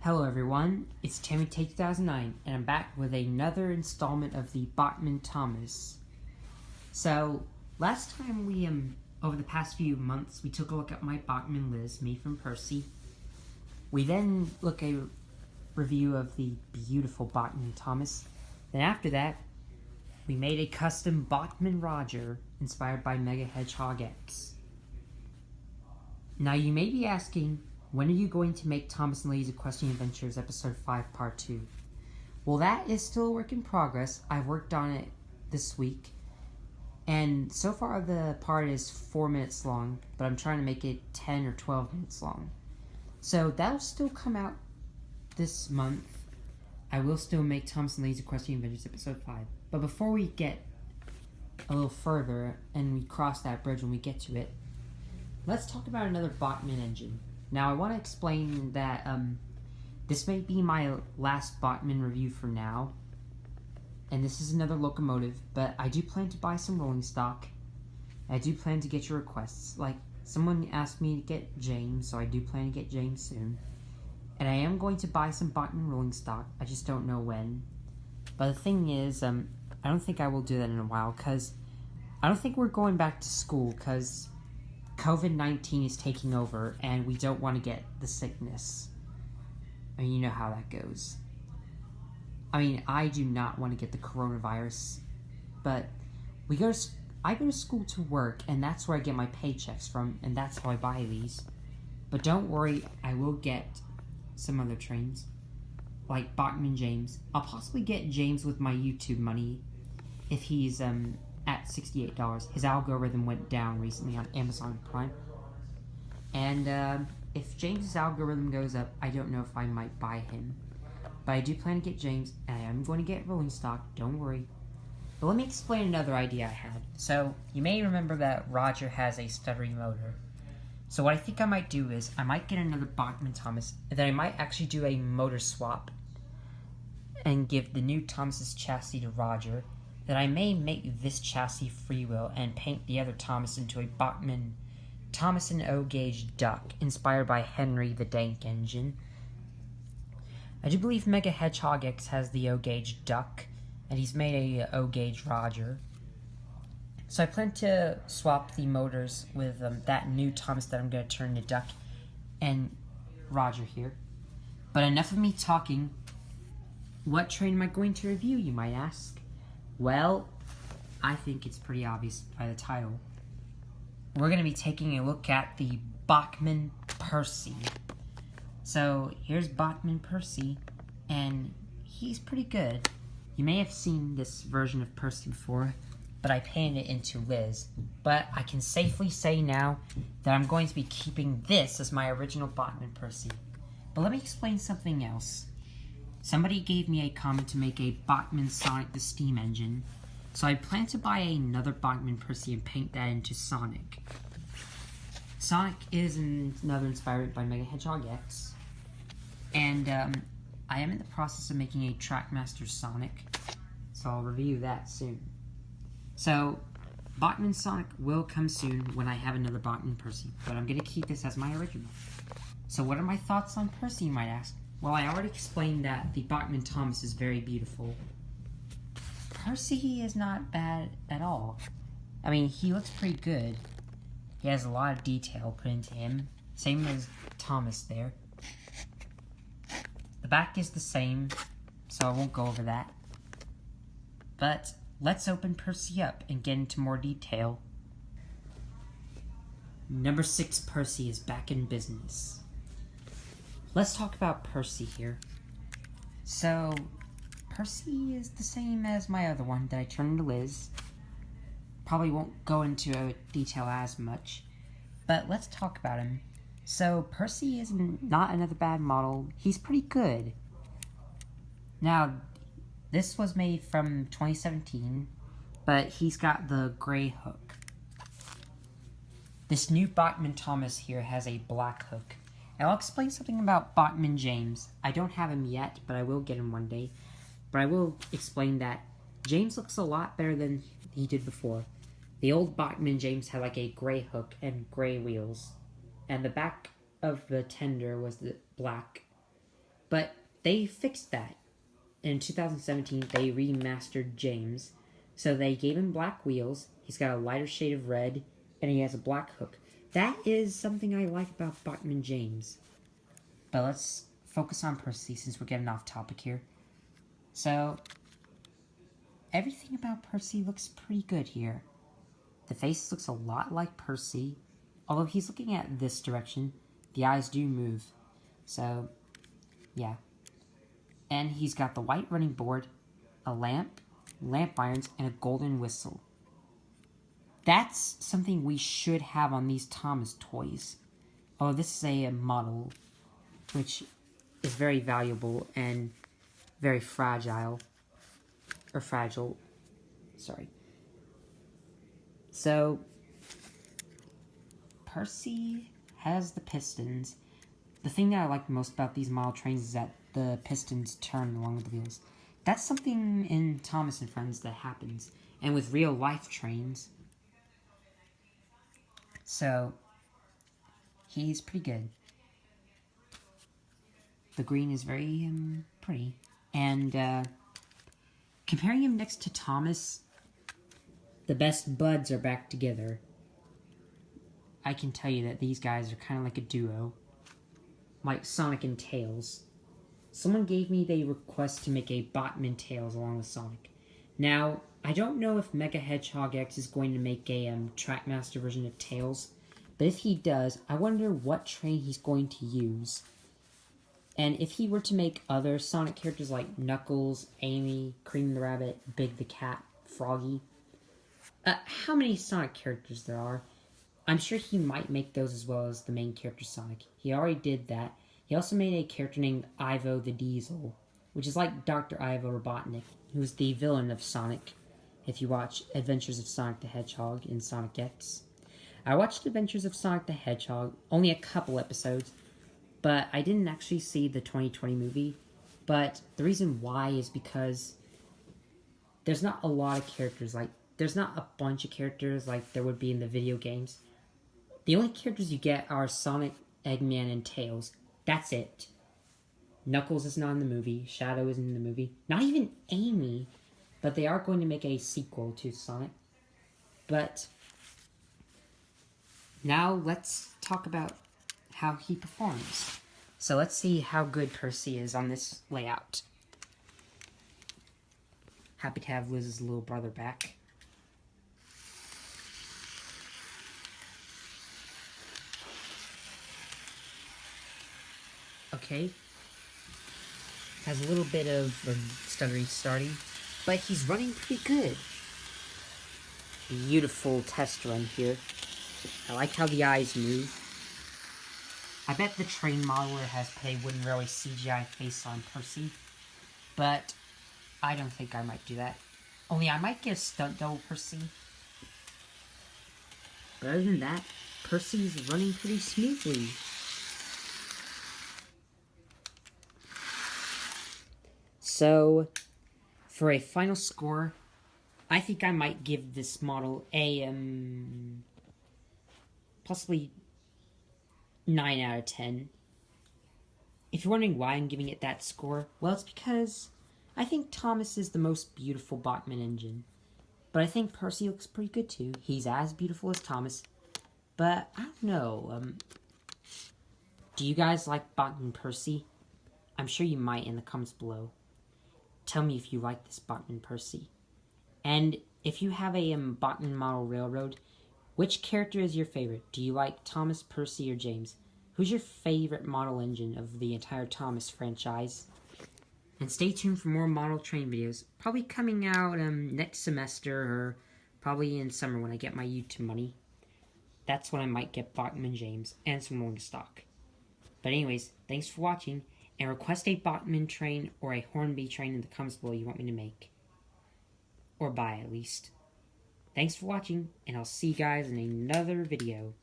Hello everyone, it's Tammy Take 2009, and I'm back with another installment of the Bachmann Thomas. So, last time we, over the past few months, we took a look at my Bachmann Liz, made from Percy. We then look at a review of the beautiful Bachmann Thomas. Then after that, we made a custom Bachmann Roger, inspired by Mega Hedgehog X. Now you may be asking, when are you going to make Thomas and Lady's Equestrian Adventures Episode 5 Part 2? Well, that is still a work in progress. I've worked on it this week. And so far the part is 4 minutes long, but I'm trying to make it 10 or 12 minutes long. So that'll still come out this month. I will still make Thomas and Lady's Equestrian Adventures Episode 5. But before we get a little further, and we cross that bridge when we get to it, let's talk about another Bachmann engine. Now, I want to explain that this may be my last Bachmann review for now, and this is another locomotive, but I do plan to buy some rolling stock. I do plan to get your requests. Like, someone asked me to get James, so I do plan to get James soon. And I am going to buy some Bachmann rolling stock, I just don't know when. But the thing is, I don't think I will do that in a while, because I don't think we're going back to school, because COVID-19 is taking over, and we don't want to get the sickness. I mean, you know how that goes. I mean, I do not want to get the coronavirus, but I go to school to work, and that's where I get my paychecks from, and that's how I buy these. But don't worry, I will get some other trains, like Bachmann James. I'll possibly get James with my YouTube money, if he's, at $68. His algorithm went down recently on Amazon Prime. And if James's algorithm goes up, I don't know if I might buy him. But I do plan to get James, and I am going to get rolling stock, don't worry. But let me explain another idea I had. So, you may remember that Roger has a stuttering motor. So what I think I might do is, I might get another Bachmann Thomas, and then I might actually do a motor swap, and give the new Thomas's chassis to Roger. Then I may make this chassis freewheel and paint the other Thomas into a Bachmann Thomas and O-gauge duck, inspired by Henry the Dank engine. I do believe Mega Hedgehog X has the O-gauge duck, and he's made a O-gauge Roger. So I plan to swap the motors with that new Thomas that I'm going to turn into duck and Roger here. But enough of me talking. What train am I going to review, you might ask? Well, I think it's pretty obvious by the title. We're going to be taking a look at the Bachmann Percy. So, here's Bachmann Percy, and he's pretty good. You may have seen this version of Percy before, but I painted it into Liz. But I can safely say now that I'm going to be keeping this as my original Bachmann Percy. But let me explain something else. Somebody gave me a comment to make a Bachmann Sonic the Steam Engine, so I plan to buy another Bachmann Percy and paint that into Sonic. Sonic is another inspired by Mega Hedgehog X, and I am in the process of making a Trackmaster Sonic, so I'll review that soon. So, Bachmann Sonic will come soon when I have another Bachmann Percy, but I'm going to keep this as my original. So what are my thoughts on Percy, you might ask? Well, I already explained that the Bachmann Thomas is very beautiful. Percy is not bad at all. I mean, he looks pretty good. He has a lot of detail put into him. Same as Thomas there. The back is the same, so I won't go over that. But let's open Percy up and get into more detail. Number 6 Percy is back in business. Let's talk about Percy here. So, Percy is the same as my other one that I turned into Liz. Probably won't go into detail as much, but let's talk about him. So, Percy is not another bad model. He's pretty good. Now, this was made from 2017, but he's got the gray hook. This new Bachmann Thomas here has a black hook. Now, I'll explain something about Bachmann James. I don't have him yet, but I will get him one day. But I will explain that James looks a lot better than he did before. The old Bachmann James had like a gray hook and gray wheels. And the back of the tender was the black. But they fixed that. In 2017, they remastered James. So they gave him black wheels, he's got a lighter shade of red, and he has a black hook. That is something I like about Bachmann James. But let's focus on Percy since we're getting off topic here. So, everything about Percy looks pretty good here. The face looks a lot like Percy. Although he's looking at this direction, the eyes do move. So, yeah. And he's got the white running board, a lamp irons, and a golden whistle. That's something we should have on these Thomas toys. Oh, this is a model, which is very valuable and very fragile. Or fragile. Sorry. So, Percy has the pistons. The thing that I like most about these model trains is that the pistons turn along with the wheels. That's something in Thomas and Friends that happens. And with real life trains. So, he's pretty good. The green is very pretty. And comparing him next to Thomas, the best buds are back together. I can tell you that these guys are kind of like a duo. Like Sonic and Tails. Someone gave me the request to make a Bachmann Tails along with Sonic. Now, I don't know if Mega Hedgehog X is going to make a Trackmaster version of Tails, but if he does, I wonder what train he's going to use. And if he were to make other Sonic characters like Knuckles, Amy, Cream the Rabbit, Big the Cat, Froggy, how many Sonic characters there are, I'm sure he might make those as well as the main character Sonic. He already did that. He also made a character named Ivo the Diesel, which is like Dr. Ivo Robotnik, who is the villain of Sonic, if you watch Adventures of Sonic the Hedgehog in Sonic X. I watched Adventures of Sonic the Hedgehog, only a couple episodes, but I didn't actually see the 2020 movie. But the reason why is because there's not a lot of characters, there's not a bunch of characters like there would be in the video games. The only characters you get are Sonic, Eggman, and Tails. That's it. Knuckles is not in the movie. Shadow isn't in the movie. Not even Amy. But they are going to make a sequel to Sonic. But now let's talk about how he performs. So let's see how good Percy is on this layout. Happy to have Liz's little brother back. Okay. Has a little bit of stuttery starting, but he's running pretty good. Beautiful test run here. I like how the eyes move. I bet the train modeler has put a wooden railway CGI face on Percy, but I don't think I might do that. Only I might get a stunt double Percy. But other than that, Percy's running pretty smoothly. So, for a final score, I think I might give this model a, possibly 9 out of 10. If you're wondering why I'm giving it that score, well, it's because I think Thomas is the most beautiful Bachmann engine. But I think Percy looks pretty good too. He's as beautiful as Thomas. But, I don't know, do you guys like Bachmann Percy? I'm sure you might in the comments below. Tell me if you like this Bachmann Percy. And if you have a Bachmann model railroad, which character is your favorite? Do you like Thomas, Percy, or James? Who's your favorite model engine of the entire Thomas franchise? And stay tuned for more model train videos. Probably coming out next semester or probably in summer when I get my YouTube money. That's when I might get Bachmann James and some rolling stock. But anyways, thanks for watching. And request a Bachmann train or a Hornby train in the comments below you want me to make. Or buy, at least. Thanks for watching, and I'll see you guys in another video.